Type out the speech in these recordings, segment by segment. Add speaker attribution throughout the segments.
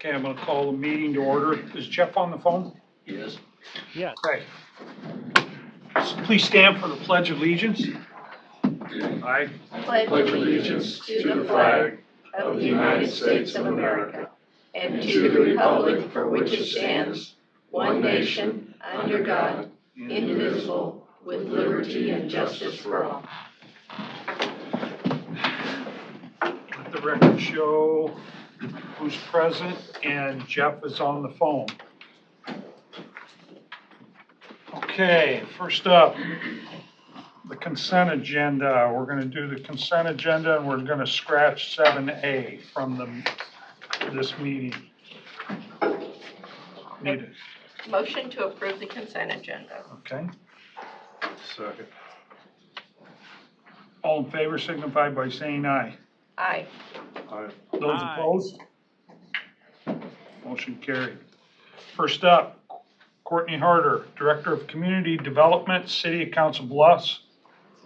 Speaker 1: Okay, I'm going to call the meeting to order. Is Jeff on the phone?
Speaker 2: Yes.
Speaker 3: Yes.
Speaker 1: Okay. Please stand for the Pledge of Allegiance. I
Speaker 4: pledge allegiance to the flag of the United States of America and to the republic for which it stands, one nation, under God, indivisible, with liberty and justice for all.
Speaker 1: let the record show who's present, and Jeff is on the phone. Okay, first up, the consent agenda. We're going to do the consent agenda, and we're going to scratch 7A from this meeting. Need it.
Speaker 4: Motion to approve the consent agenda.
Speaker 1: Okay.
Speaker 2: Second.
Speaker 1: All in favor signify by saying aye.
Speaker 4: Aye.
Speaker 2: Aye.
Speaker 1: Those
Speaker 3: Aye.
Speaker 1: opposed? Motion carried. First up, Courtney Harder, Director of Community Development, City of Council Bluffs,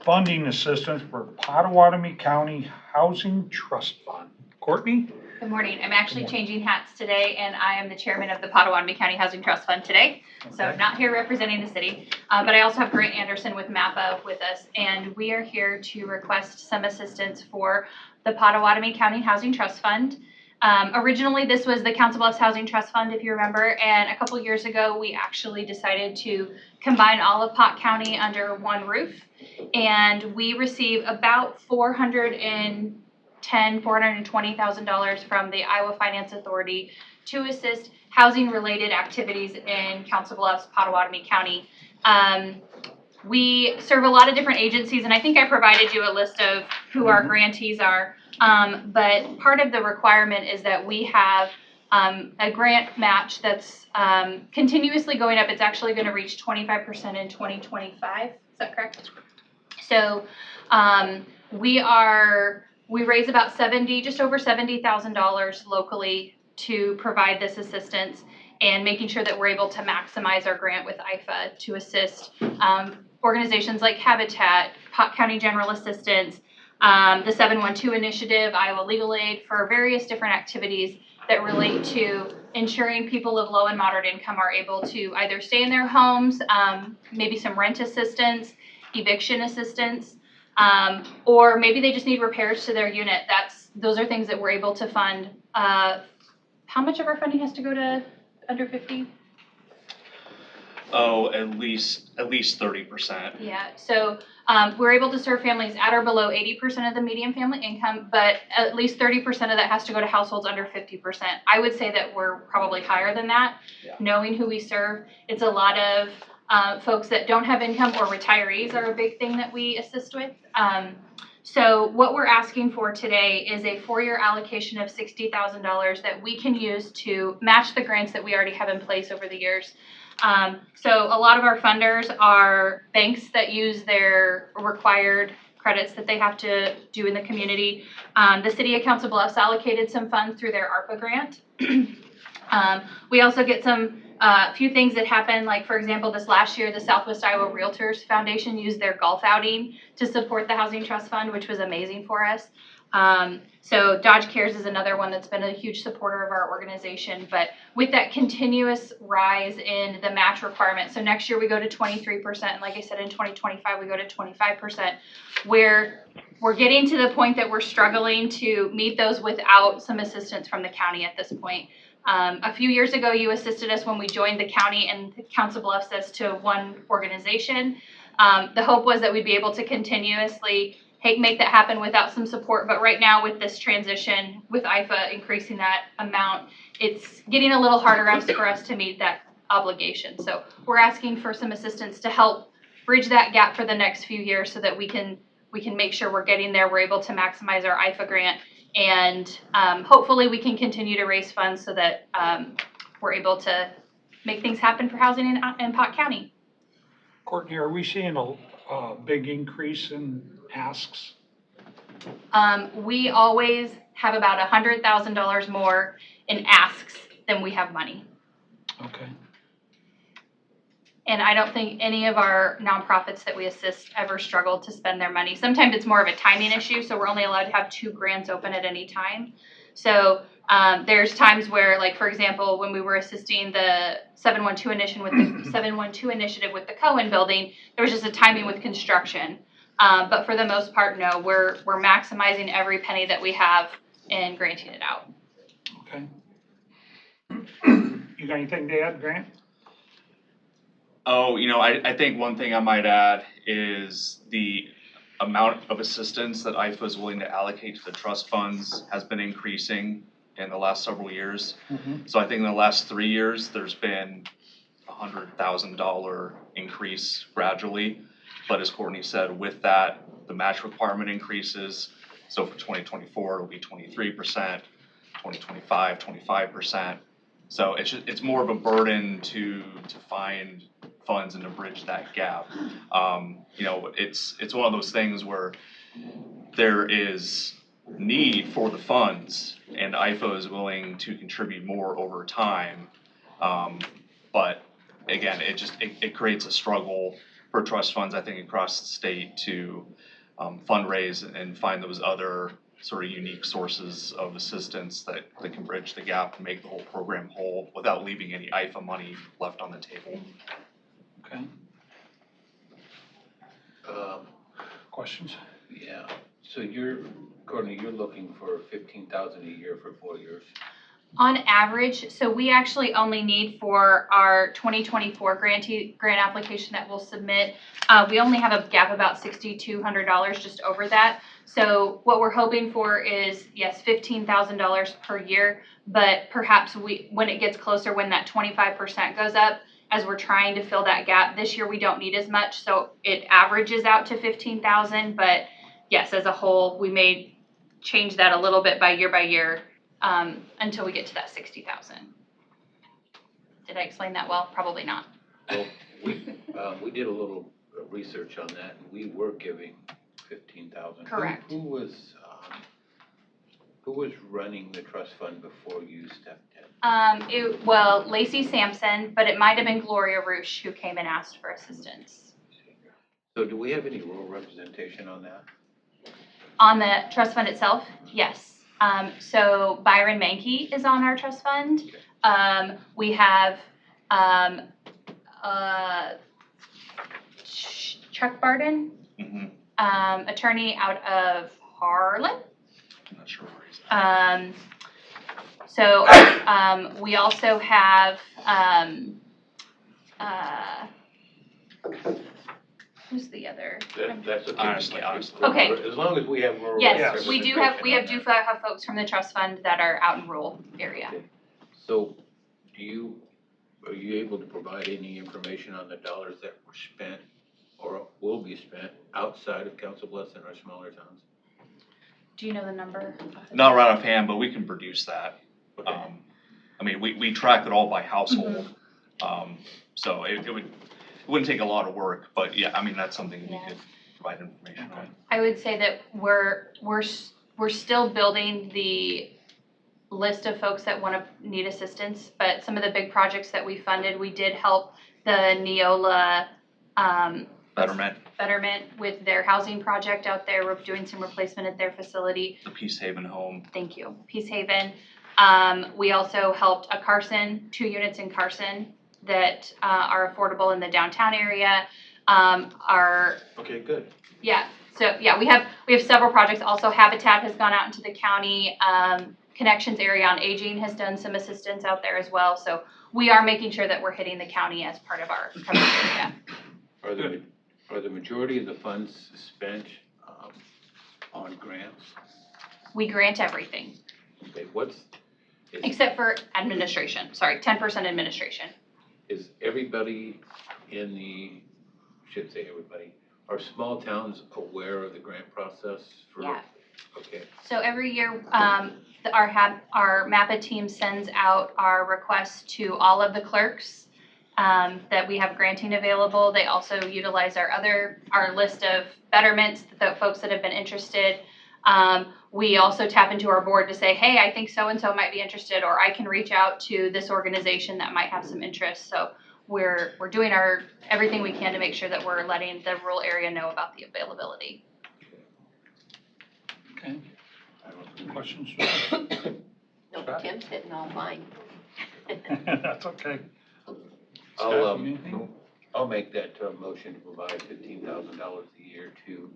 Speaker 1: funding assistance for Pottawatomie County Housing Trust Fund. Courtney?
Speaker 5: Good morning. I'm actually changing hats today, and I am the chairman of the Pottawatomie County Housing Trust Fund today. So
Speaker 1: Okay.
Speaker 5: not here representing the city, but I also have Grant Anderson with MAPA with us, and we are here to request some assistance for the Pottawatomie County Housing Trust Fund. Originally, this was the Council Bluffs Housing Trust Fund, if you remember, and a couple years ago, we actually decided to combine all of Pot County under one roof, and we receive about $420,000 from the Iowa Finance Authority to assist housing-related activities in Council Bluffs, Pottawatomie County. We serve a lot of different agencies, and I think I provided you a list of who our grantees are. But part of the requirement is that we have a grant match that's continuously going up. It's actually going to reach 25% in 2025. Is that correct? So we raise about just over $70,000 locally to provide this assistance and making sure that we're able to maximize our grant with IFA to assist organizations like Habitat, Pot County General Assistance, the 712 Initiative, Iowa Legal Aid, for various different activities that relate to ensuring people of low and moderate income are able to either stay in their homes, maybe some rent assistance, eviction assistance, or maybe they just need repairs to their unit. Those are things that we're able to fund. How much of our funding has to go to under 50?
Speaker 6: Oh, at least 30%.
Speaker 5: Yeah, so we're able to serve families at or below 80% of the median family income, but at least 30% of that has to go to households under 50%. I would say that we're probably higher than that,
Speaker 6: Yeah.
Speaker 5: knowing who we serve. It's a lot of folks that don't have income, or retirees are a big thing that we assist with. So what we're asking for today is a 4-year allocation of $60,000 that we can use to match the grants that we already have in place over the years. So a lot of our funders are banks that use their required credits that they have to do in the community. The City of Council Bluffs allocated some funds through their ARPA grant. We also get a few things that happen, like, for example, this last year, the Southwest Iowa Realtors Foundation used their golf outing to support the Housing Trust Fund, which was amazing for us. So Dodge Cares is another one that's been a huge supporter of our organization. But with that continuous rise in the match requirement, so next year we go to 23%, and like I said, in 2025 we go to 25%, where we're getting to the point that we're struggling to meet those without some assistance from the county at this point. A few years ago, you assisted us when we joined the county, and Council Bluffs as to one organization. The hope was that we'd be able to continuously make that happen without some support, but right now with this transition, with IFA increasing that amount, it's getting a little harder for us to meet that obligation. So we're asking for some assistance to help bridge that gap for the next few years so that we can make sure we're getting there, we're able to maximize our IFA grant, and hopefully we can continue to raise funds so that we're able to make things happen for housing in Pot County.
Speaker 1: Courtney, are we seeing a big increase in asks?
Speaker 5: We always have about $100,000 more in asks than we have money.
Speaker 1: Okay.
Speaker 5: And I don't think any of our nonprofits that we assist ever struggle to spend their money. Sometimes it's more of a timing issue, so we're only allowed to have 2 grants open at any time. So There's times where, like, for example, when we were assisting the 712 initiative with the Cohen building, there was just a timing with construction. But for the most part, no, we're maximizing every penny that we have and granting it out.
Speaker 1: Okay. You got anything to add, Grant?
Speaker 6: Oh, I think one thing I might add is the amount of assistance that IFA is willing to allocate to the trust funds has been increasing in the last several years. So I think in the last 3 years, there's been $100,000 increase gradually. But as Courtney said, with that, the match requirement increases. So for 2024, it'll be 23%, 2025, 25%. So it's more of a burden to find funds and to bridge that gap. It's one of those things where there is need for the funds and IFA is willing to contribute more over time. But again, it creates a struggle for trust funds, I think, across the state to fundraise and find those other sort of unique sources of assistance that can bridge the gap and make the whole program whole without leaving any IFA money left on the table.
Speaker 1: Okay. Questions?
Speaker 3: Yeah, so Courtney, you're looking for 15,000 a year for 4 years?
Speaker 5: On average, so we actually only need for our 2024 grant application that we'll submit, we only have a gap about $6,200, just over that. So what we're hoping for is, yes, $15,000 per year, but perhaps when it gets closer, when that 25% goes up, as we're trying to fill that gap, this year we don't need as much, so it averages out to 15,000, but yes, as a whole, we may change that a little bit by year, until we get to that 60,000. Did I explain that well? Probably not.
Speaker 3: Well, we did a little research on that, and we were giving 15,000.
Speaker 5: Correct.
Speaker 3: Who was running the trust fund before you stepped in?
Speaker 5: Well, Lacey Sampson, but it might have been Gloria Roosh who came and asked for assistance.
Speaker 3: So do we have any rural representation on that?
Speaker 5: On the trust fund itself, yes. So Byron Mankey is on our trust fund. We have Chuck Barden, attorney out of Harlan.
Speaker 6: I'm not sure where he's at.
Speaker 5: So we also have who's the other?
Speaker 3: That's okay.
Speaker 6: Honestly.
Speaker 5: Okay.
Speaker 3: As long as we have rural
Speaker 5: Yes, we do have
Speaker 3: representation on that.
Speaker 5: have folks from the trust fund that are out in rural area.
Speaker 3: Okay. So are you able to provide any information on the dollars that were spent or will be spent outside of Council Bluffs and our smaller towns?
Speaker 5: Do you know the number?
Speaker 6: Not right offhand, but we can produce that.
Speaker 3: Okay.
Speaker 6: I mean, we track it all by household. So it wouldn't take a lot of work, but yeah, I mean, that's something we could provide information on.
Speaker 5: I would say that we're still building the list of folks that need assistance, but some of the big projects that we funded, we did help the Neola Betterment with their housing project out there. We're doing some replacement at their facility.
Speaker 6: The Peace Haven home.
Speaker 5: Thank you. Peace Haven. We also helped a Carson, 2 units in Carson that are affordable in the downtown area.
Speaker 3: Okay, good.
Speaker 5: Yeah. So yeah, we have several projects. Also, Habitat has gone out into the county. Connections Area on Aging has done some assistance out there as well. So we are making sure that we're hitting the county as part of our coverage area.
Speaker 3: Are the majority of the funds spent on grants?
Speaker 5: We grant everything.
Speaker 3: Okay,
Speaker 5: Except for administration. Sorry, 10% administration.
Speaker 3: is everybody should say everybody, are small towns aware of the grant process?
Speaker 5: Yeah.
Speaker 3: Okay.
Speaker 5: So every year, our MAPPA team sends out our requests to all of the clerks that we have granting available. They also utilize our list of betterments, the folks that have been interested. We also tap into our board to say, hey, I think so-and-so might be interested, or I can reach out to this organization that might have some interest. So we're doing everything we can to make sure that we're letting the rural area know about the availability.
Speaker 1: Okay. Questions?
Speaker 4: No, Tim's hitting all mine.
Speaker 1: That's okay.
Speaker 3: I'll,
Speaker 1: Scott, anything?
Speaker 3: I'll make that motion to provide $15,000 a year to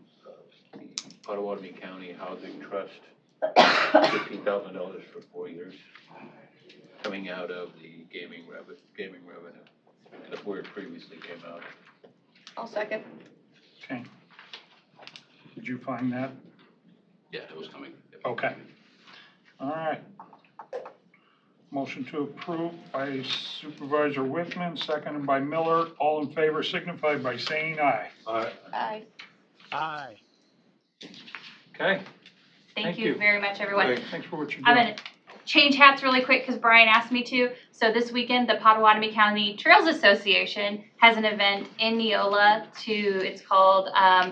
Speaker 3: the Potawatomi County Housing Trust. $15,000 for 4 years, coming out of the gaming revenue. That's where it previously came out.
Speaker 4: I'll second.
Speaker 1: Okay. Did you find that?
Speaker 7: Yeah, it was coming. Yep.
Speaker 1: Okay. All right. Motion to approve by Supervisor Whitman, seconded by Miller. All in favor signify by saying aye.
Speaker 4: Aye.
Speaker 8: Aye.
Speaker 1: Okay?
Speaker 5: Thank
Speaker 1: Thank
Speaker 5: you
Speaker 1: you.
Speaker 5: very much, everyone.
Speaker 1: Thanks for what you're
Speaker 5: I'm
Speaker 1: doing.
Speaker 5: gonna change hats really quick because Brian asked me to. So this weekend, the Potawatomi County Trails Association has an event in Neola it's called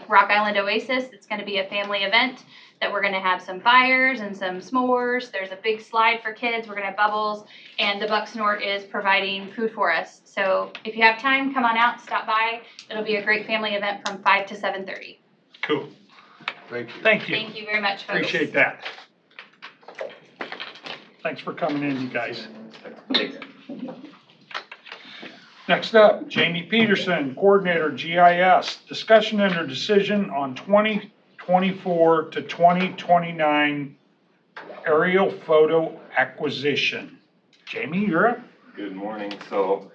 Speaker 5: Rock Island Oasis. It's gonna be a family event that we're gonna have some fires and some s'mores. There's a big slide for kids. We're gonna have bubbles, and the Buck Snort is providing food for us. So if you have time, come on out, stop by. It'll be a great family event from 5 to 7:30.
Speaker 1: Cool.
Speaker 2: Thank you.
Speaker 1: Thank you.
Speaker 5: Thank you very much, folks.
Speaker 1: Appreciate that. Thanks for coming in, you guys. Next up, Jamie Peterson, Coordinator, GIS. Discussion and/or decision on 2024 to 2029 aerial photo acquisition. Jamie, you're up.
Speaker 9: Good morning. So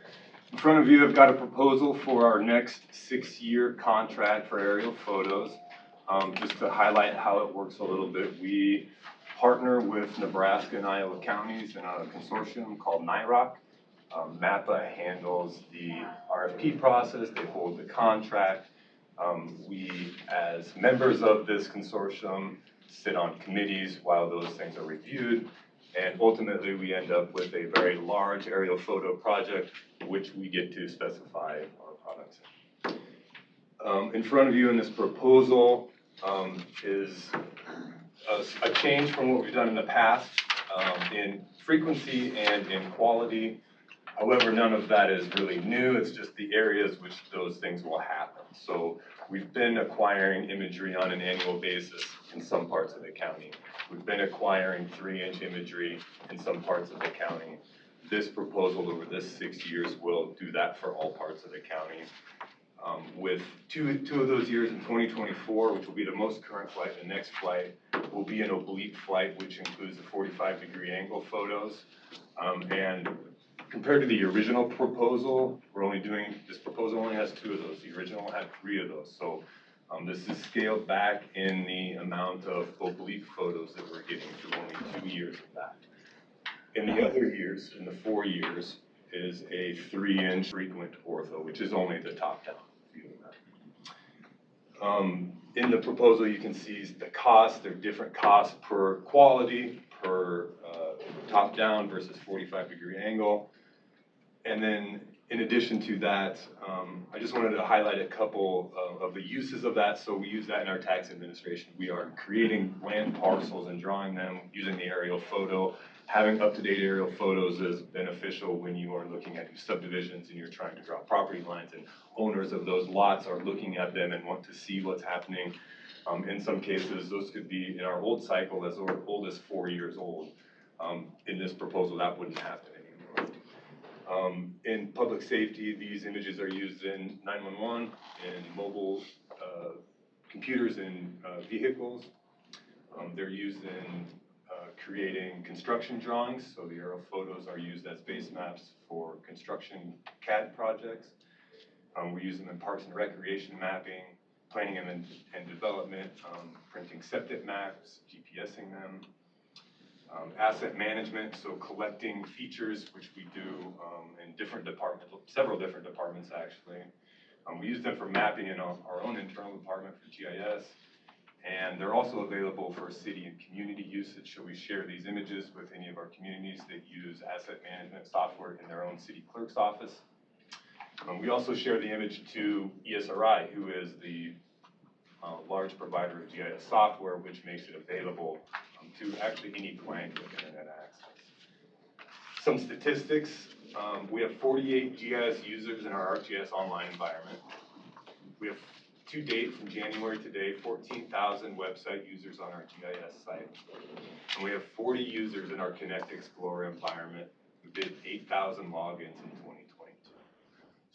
Speaker 9: in front of you, I've got a proposal for our next 6-year contract for aerial photos. Just to highlight how it works a little bit, we partner with Nebraska and Iowa counties in a consortium called NIROC. MAPPA handles the RFP process, they hold the contract. We, as members of this consortium, sit on committees while those things are reviewed. And ultimately, we end up with a very large aerial photo project, which we get to specify our products in. In front of you in this proposal is a change from what we've done in the past in frequency and in quality. However, none of that is really new. It's just the areas which those things will happen. So we've been acquiring imagery on an annual basis in some parts of the county. We've been acquiring 3-inch imagery in some parts of the county. This proposal over this 6 years will do that for all parts of the county. With two of those years in 2024, which will be the most current flight, the next flight will be an oblique flight, which includes the 45-degree angle photos. And compared to the original proposal, this proposal only has 2 of those. The original had 3 of those. So this is scaled back in the amount of oblique photos that we're getting to only 2 years of that. In the other years, in the 4 years, is a 3-inch frequent ortho, which is only the top-down view of that. In the proposal, you can see the cost. There are different costs per quality, per top-down versus 45-degree angle. And then in addition to that, I just wanted to highlight a couple of the uses of that. So we use that in our tax administration. We are creating land parcels and drawing them using the aerial photo. Having up-to-date aerial photos is beneficial when you are looking at subdivisions and you're trying to draw property lines, and owners of those lots are looking at them and want to see what's happening. In some cases, those could be in our old cycle as old as 4 years old. In this proposal, that wouldn't happen anymore. In public safety, these images are used in 911, in mobile computers in vehicles. They're used in creating construction drawings, so the aerial photos are used as base maps for construction CAD projects. We use them in parks and recreation mapping, planning and development, printing septic maps, GPSing them. Asset management, so collecting features, which we do in different departments, several different departments actually. We use them for mapping in our own internal department for GIS, and they're also available for city and community usage, so we share these images with any of our communities that use asset management software in their own city clerk's office. We also share the image to ESRI, who is the large provider of GIS software, which makes it available to actually any client with internet access. Some statistics, we have 48 GIS users in our ArcGIS online environment. We have to date, from January to date, 14,000 website users on our GIS site. And we have 40 users in our Connect Explorer environment who did 8,000 logins in 2022.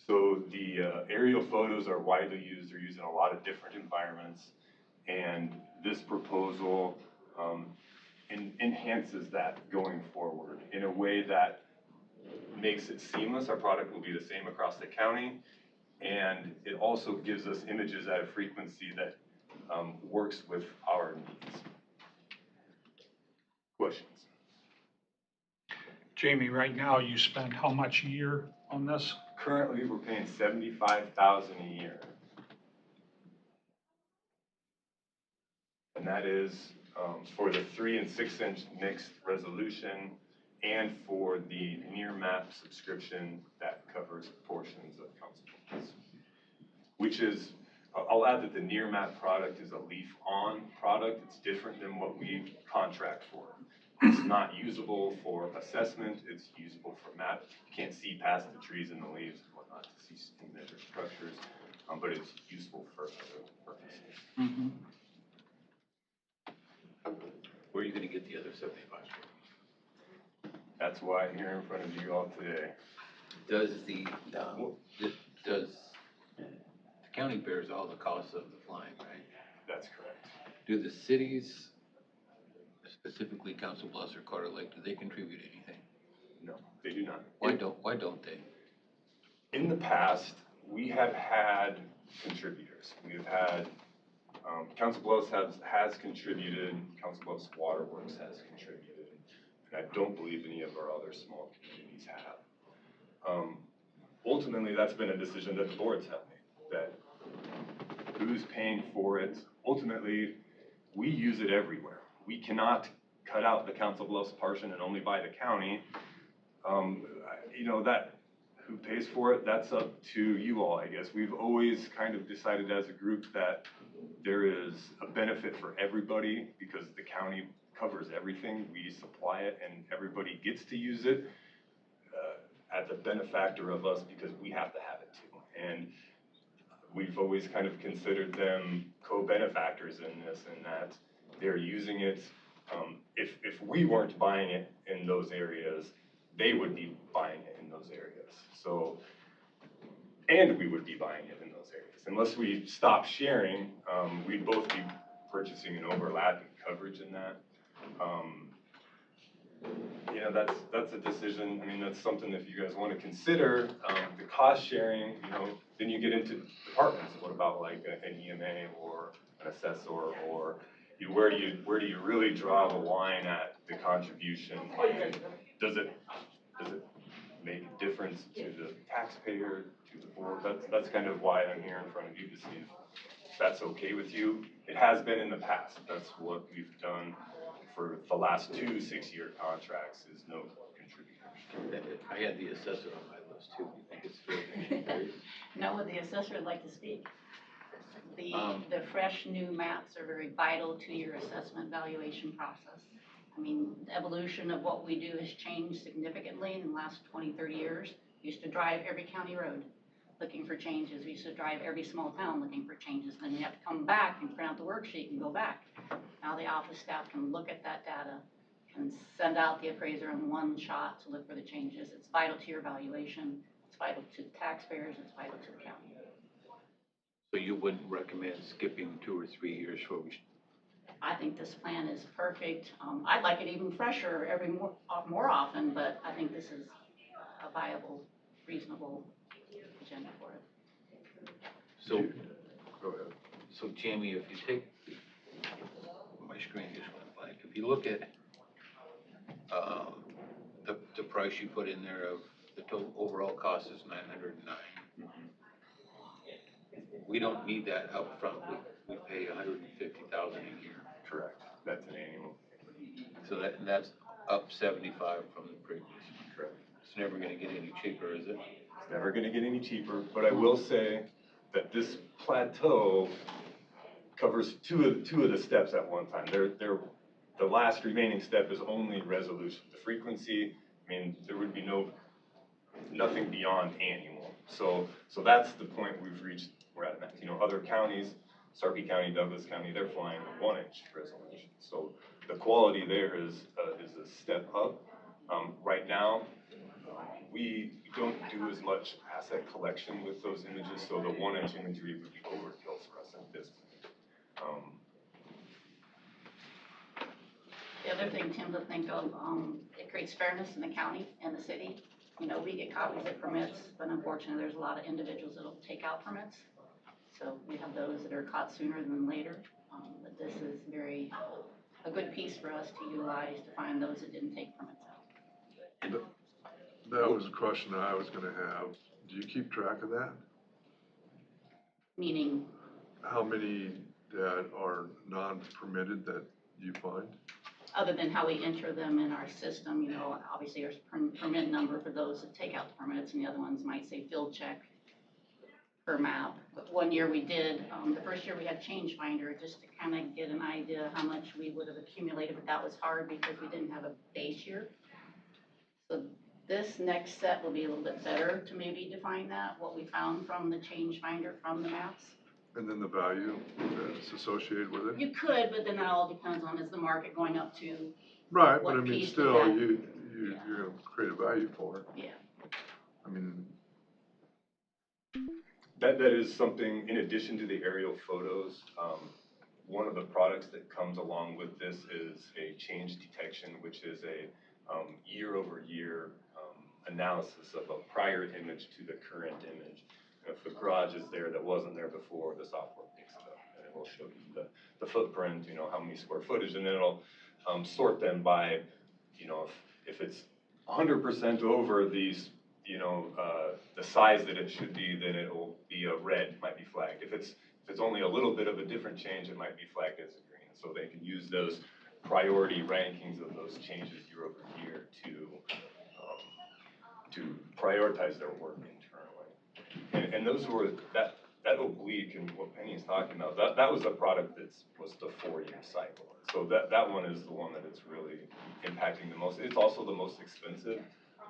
Speaker 9: So the aerial photos are widely used. They're used in a lot of different environments. And this proposal enhances that going forward in a way that makes it seamless. Our product will be the same across the county. And it also gives us images at a frequency that works with our needs. Questions?
Speaker 1: Jamie, right now you spend how much a year on this?
Speaker 9: Currently, we're paying $75,000 a year. And that is for the 3 and 6 inch mixed resolution and for the near map subscription that covers portions of Council Bluffs. Which is, I'll add that the near map product is a leaf on product. It's different than what we contract for. It's not usable for assessment, it's usable for map. You can't see past the trees and the leaves and whatnot to see and measure structures, but it's useful for other purposes.
Speaker 1: Mm-hmm.
Speaker 3: Where are you gonna get the other 75?
Speaker 9: That's why I'm here in front of you all today.
Speaker 3: Does the county bears all the costs of the flying, right?
Speaker 9: That's correct.
Speaker 3: Do the cities, specifically Council Bluffs or Carter Lake, do they contribute anything?
Speaker 9: No, they do not.
Speaker 3: Why don't they?
Speaker 9: In the past, we have had contributors. We've had, Council Bluffs has contributed, Council Bluffs Waterworks has contributed, and I don't believe any of our other small communities have. Ultimately, that's been a decision that the boards have made, that who's paying for it. Ultimately, we use it everywhere. We cannot cut out the Council Bluffs portion and only buy the county. You know, that who pays for it, that's up to you all, I guess. We've always kind of decided as a group that there is a benefit for everybody because the county covers everything. We supply it and everybody gets to use it as a benefactor of us because we have to have it too. And we've always kind of considered them co-benefactors in this and that they're using it. If we weren't buying it in those areas, they would be buying it in those areas. So, and we would be buying it in those areas. Unless we stop sharing, we'd both be purchasing an overlapping coverage in that. You know, that's a decision. I mean, that's something if you guys want to consider. The cost sharing, you know, then you get into departments. What about like an EMA or an assessor, or where do you really draw the line at the contribution? And does it make a difference to the taxpayer, to the board? That's kind of why I'm here in front of you to see if that's okay with you. It has been in the past. That's what we've done for the last 2 6-year contracts is no contributors.
Speaker 3: I had the assessor on my list too. You think it's fair?
Speaker 4: No, would the assessor like to speak? The fresh new maps are very vital to your assessment valuation process. I mean, the evolution of what we do has changed significantly in the last 20, 30 years. We used to drive every county road looking for changes. We used to drive every small town looking for changes. Then we have to come back and print out the worksheet and go back. Now the office staff can look at that data and send out the appraiser in one shot to look for the changes. It's vital to your valuation. It's vital to the taxpayers. It's vital to the county.
Speaker 3: So you wouldn't recommend skipping 2 or 3 years for we?
Speaker 4: I think this plan is perfect. I'd like it even fresher every more often, but I think this is a viable, reasonable agenda for it.
Speaker 3: So,
Speaker 9: Go ahead.
Speaker 3: so Jamie, if you take, my screen just went blank. If you look at the price you put in there of the total overall cost is $909. We don't need that up front. We pay $150,000 a year.
Speaker 9: Correct. That's an annual.
Speaker 3: So that's up 75 from the previous.
Speaker 9: Correct.
Speaker 3: It's never going to get any cheaper, is it?
Speaker 9: It's never going to get any cheaper, but I will say that this plateau covers two of the steps at one time. The last remaining step is only resolution. The frequency, I mean, there would be nothing beyond annual. So that's the point we've reached, we're at, you know, other counties, Sarpy County, Douglas County, they're flying a 1-inch resolution. So the quality there is a step up. Right now, we don't do as much asset collection with those images, so the 1-inch imagery would be overkill for us at this point.
Speaker 7: The other thing, Tim, to think of, it creates fairness in the county and the city. You know, we get copies of permits, but unfortunately, there's a lot of individuals that'll take out permits. So we have those that are caught sooner than later. But this is a good piece for us to utilize to find those that didn't take permits out.
Speaker 2: That was a question that I was gonna have. Do you keep track of that?
Speaker 7: Meaning,
Speaker 2: How many that are non-permitted that you find?
Speaker 7: other than how we enter them in our system, you know, obviously there's permit number for those that take out the permits, and the other ones might say field check per map. But one year we did, the first year we had change finder just to kind of get an idea how much we would have accumulated, but that was hard because we didn't have a base year. So this next set will be a little bit better to maybe define that, what we found from the change finder from the maps.
Speaker 2: And then the value that's associated with it?
Speaker 7: You could, but then that all depends on, is the market going up to,
Speaker 2: Right, but
Speaker 7: what
Speaker 2: I mean,
Speaker 7: piece
Speaker 2: still,
Speaker 7: did that-
Speaker 2: you're gonna create a value for it.
Speaker 7: yeah.
Speaker 2: I mean,
Speaker 9: That is something, in addition to the aerial photos, one of the products that comes along with this is a change detection, which is a year-over-year analysis of a prior image to the current image. If the garage is there that wasn't there before, the software picks it up, and it will show you the footprint, you know, how many square footage, and then it'll sort them by, you know, if it's 100% over these, you know, the size that it should be, then it will be a red, might be flagged. If it's only a little bit of a different change, it might be flagged as a green. So they can use those priority rankings of those changes year over year to prioritize their work internally. And those were, that oblique and what Penny's talking about, that was a product that was the 4-year cycle. So that one is the one that it's really impacting the most. It's also the most expensive,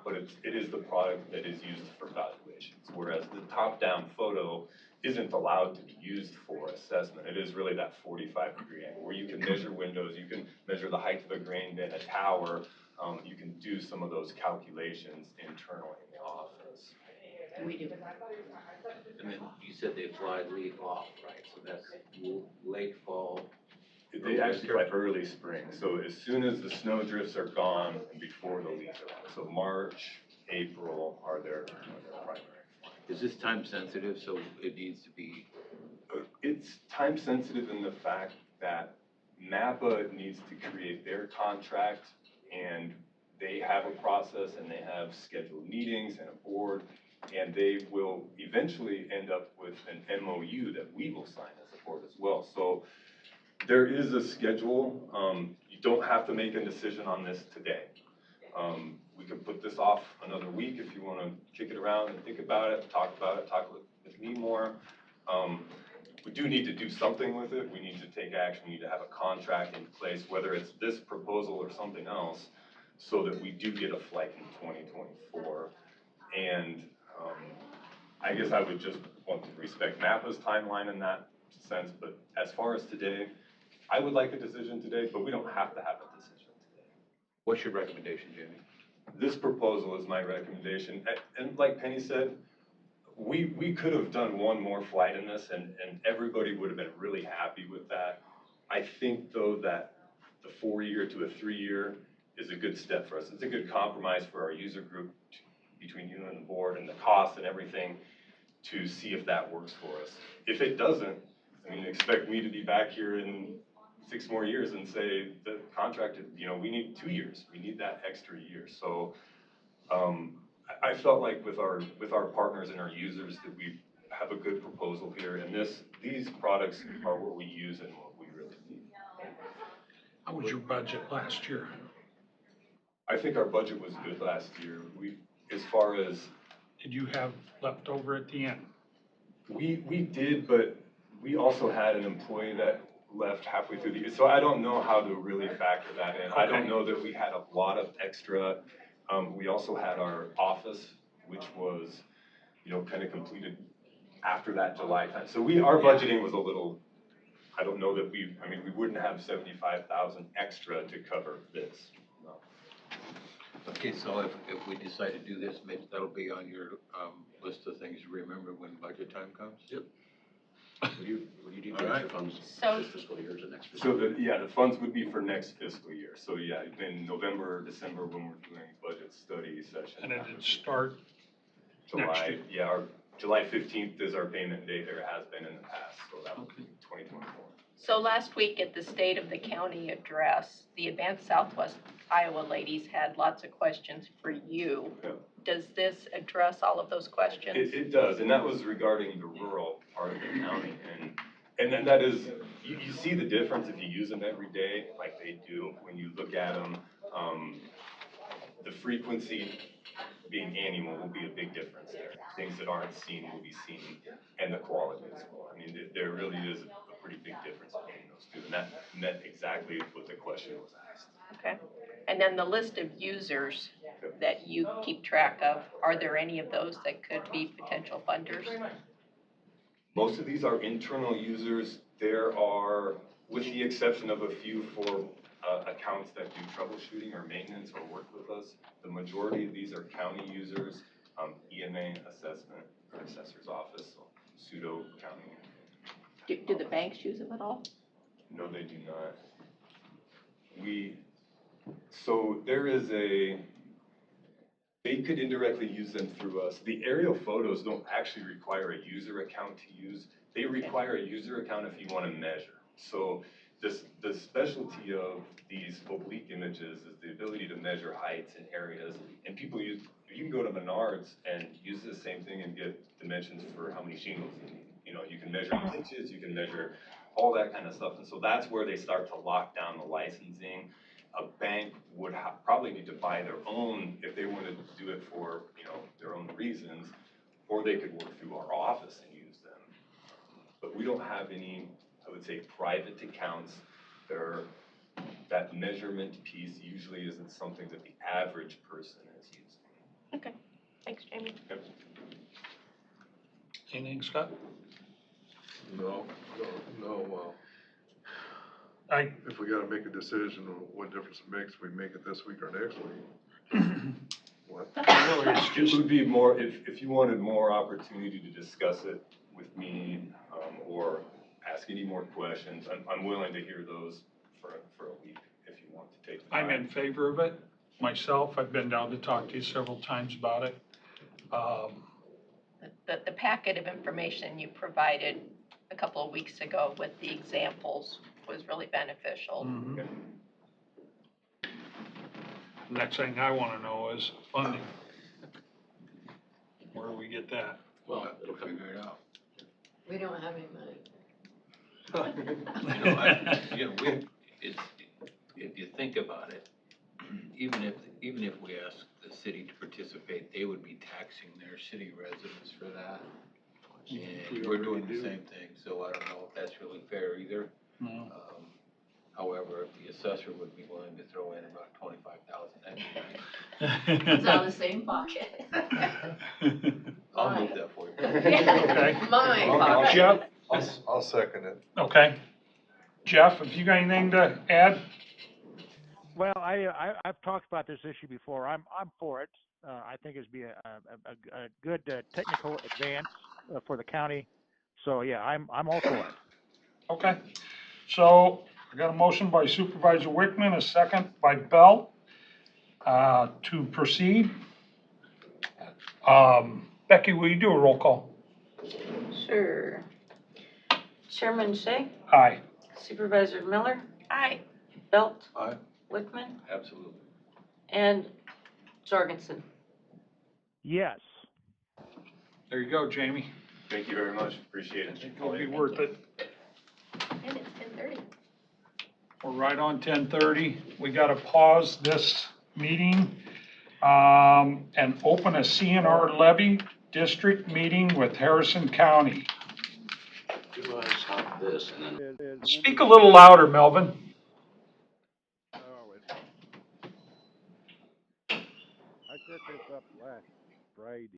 Speaker 9: but it is the product that is used for valuations, whereas the top-down photo isn't allowed to be used for assessment. It is really that 45-degree angle where you can measure windows, you can measure the height of a grain bin, a tower, you can do some of those calculations internally in the office.
Speaker 7: And we do.
Speaker 3: And then you said they fly leaf off, right? So that's late fall.
Speaker 9: They actually fly early spring, so as soon as the snow drifts are gone and before the leaves are on. So March, April are their primary.
Speaker 3: Is this time sensitive, so it needs to be?
Speaker 9: It's time sensitive in the fact that NAPA needs to create their contract, and they have a process and they have scheduled meetings and a board, and they will eventually end up with an MOU that we will sign as a board as well. So there is a schedule. You don't have to make a decision on this today. We can put this off another week if you want to kick it around and think about it, talk with me more. We do need to do something with it. We need to take action. We need to have a contract in place, whether it's this proposal or something else, so that we do get a flight in 2024. And I guess I would just want to respect NAPA's timeline in that sense. But as far as today, I would like a decision today, but we don't have to have a decision today.
Speaker 3: What's your recommendation, Jamie?
Speaker 9: This proposal is my recommendation. And like Penny said, we could have done one more flight in this and everybody would have been really happy with that. I think though that the 4-year to a 3-year is a good step for us. It's a good compromise for our user group between you and the board and the cost and everything to see if that works for us. If it doesn't, I mean, expect me to be back here in 6 more years and say the contract, you know, we need 2 years. We need that extra year. So I felt like with our partners and our users that we have a good proposal here, and these products are what we use and what we really need.
Speaker 1: How was your budget last year?
Speaker 9: I think our budget was good last year. As far as
Speaker 1: Did you have left over at the end?
Speaker 9: we did, but we also had an employee that left halfway through the year, so I don't know how to really factor that in. I don't
Speaker 1: Okay.
Speaker 9: know that we had a lot of extra. We also had our office, which was kind of completed after that July time. So our budgeting was a little, I don't know that we wouldn't have 75,000 extra to cover this. No.
Speaker 3: Okay, so if we decide to do this, maybe that'll be on your, list of things to remember when budget time comes?
Speaker 8: Yep. What do you do
Speaker 3: All right.
Speaker 8: funds
Speaker 4: So-
Speaker 8: this fiscal year to next fiscal
Speaker 9: So
Speaker 8: year?
Speaker 9: the funds would be for next fiscal year. So yeah, in November, December, when we're doing budget study session.
Speaker 1: And it'd start next
Speaker 9: July,
Speaker 1: year.
Speaker 9: yeah, our July 15th is our payment date. There has been in the past, so that would be 2024.
Speaker 4: So last week at the State of the County address, the Advanced Southwest Iowa ladies had lots of questions for you.
Speaker 9: Yeah.
Speaker 4: Does this address all of those questions?
Speaker 9: It does, and that was regarding the rural part of the county, and then that is, you see the difference if you use them every day, like they do, when you look at them. The frequency being annual will be a big difference there. Things that aren't seen will be seen, and the quality as well. I mean, there really is a pretty big difference between those two, and that met exactly what the question was asked.
Speaker 4: Okay. And then the list of users that you keep track of, are there any of those that could be potential funders?
Speaker 9: Most of these are internal users. There are, with the exception of a few for accounts that do troubleshooting or maintenance or work with us, the majority of these are county users, EMA assessment, or assessor's office, so pseudo county.
Speaker 4: Do the banks use them at all?
Speaker 9: No, they do not. So there is they could indirectly use them through us. The aerial photos don't actually require a user account to use. They require a user account if you want to measure. So the specialty of these oblique images is the ability to measure heights and areas. And you can go to Menards and use the same thing and get dimensions for how many shingles you need. You can measure inches, you can measure all that kind of stuff. And so that's where they start to lock down the licensing. A bank would probably need to buy their own if they wanted to do it for, their own reasons, or they could work through our office and use them. But we don't have any, I would say, private accounts. That measurement piece usually isn't something that the average person is using.
Speaker 4: Okay, thanks, Jamie.
Speaker 9: Yep.
Speaker 1: Anything, Scott?
Speaker 2: No.
Speaker 1: I,
Speaker 2: If we gotta make a decision on what difference it makes, we make it this week or next week. What?
Speaker 1: really, it's
Speaker 9: It
Speaker 1: just,
Speaker 9: would be more, if you wanted more opportunity to discuss it with me, or ask any more questions, I'm willing to hear those for a week if you want to take the time.
Speaker 1: I'm in favor of it myself. I've been down to talk to you several times about it.
Speaker 4: The packet of information you provided a couple of weeks ago with the examples was really beneficial.
Speaker 1: Mhm. Next thing I wanna know is funding. Where do we get that?
Speaker 8: Well,
Speaker 3: We'll figure it out.
Speaker 10: We don't have any money.
Speaker 3: If you think about it, even if we ask the city to participate, they would be taxing their city residents for that. And we're doing the same thing, so I don't know if that's really fair either.
Speaker 1: No.
Speaker 3: However, if the assessor would be willing to throw in about 25,000, that'd be nice.
Speaker 10: It's out of the same pocket.
Speaker 3: I'll move that for you.
Speaker 1: Okay.
Speaker 10: My
Speaker 9: I'll-
Speaker 10: pocket.
Speaker 1: Jeff?
Speaker 2: I'll second it.
Speaker 1: Okay. Jeff, have you got anything to add?
Speaker 11: Well, I've talked about this issue before. I'm for it. I think it'd be a good technical advance for the county. So yeah, I'm all for it.
Speaker 1: Okay. So I got a motion by Supervisor Wickman, a second by Bell, to proceed. Becky, will you do a roll call?
Speaker 10: Sure. Chairman Shea,
Speaker 1: Aye.
Speaker 10: Supervisor Miller,
Speaker 4: Aye.
Speaker 10: Belt,
Speaker 8: Aye.
Speaker 10: Wickman,
Speaker 3: Absolutely.
Speaker 10: and Jorgensen.
Speaker 11: Yes.
Speaker 1: There you go, Jamie.
Speaker 9: Thank you very much, appreciate it.
Speaker 1: It'll be worth it.
Speaker 4: And it's 10:30.
Speaker 1: We're right on 10:30. We got to pause this meeting and open a CNR levy district meeting with Harrison County.
Speaker 8: Do you want to stop this and then?
Speaker 1: Speak a little louder, Melvin.
Speaker 11: I set this up last Friday.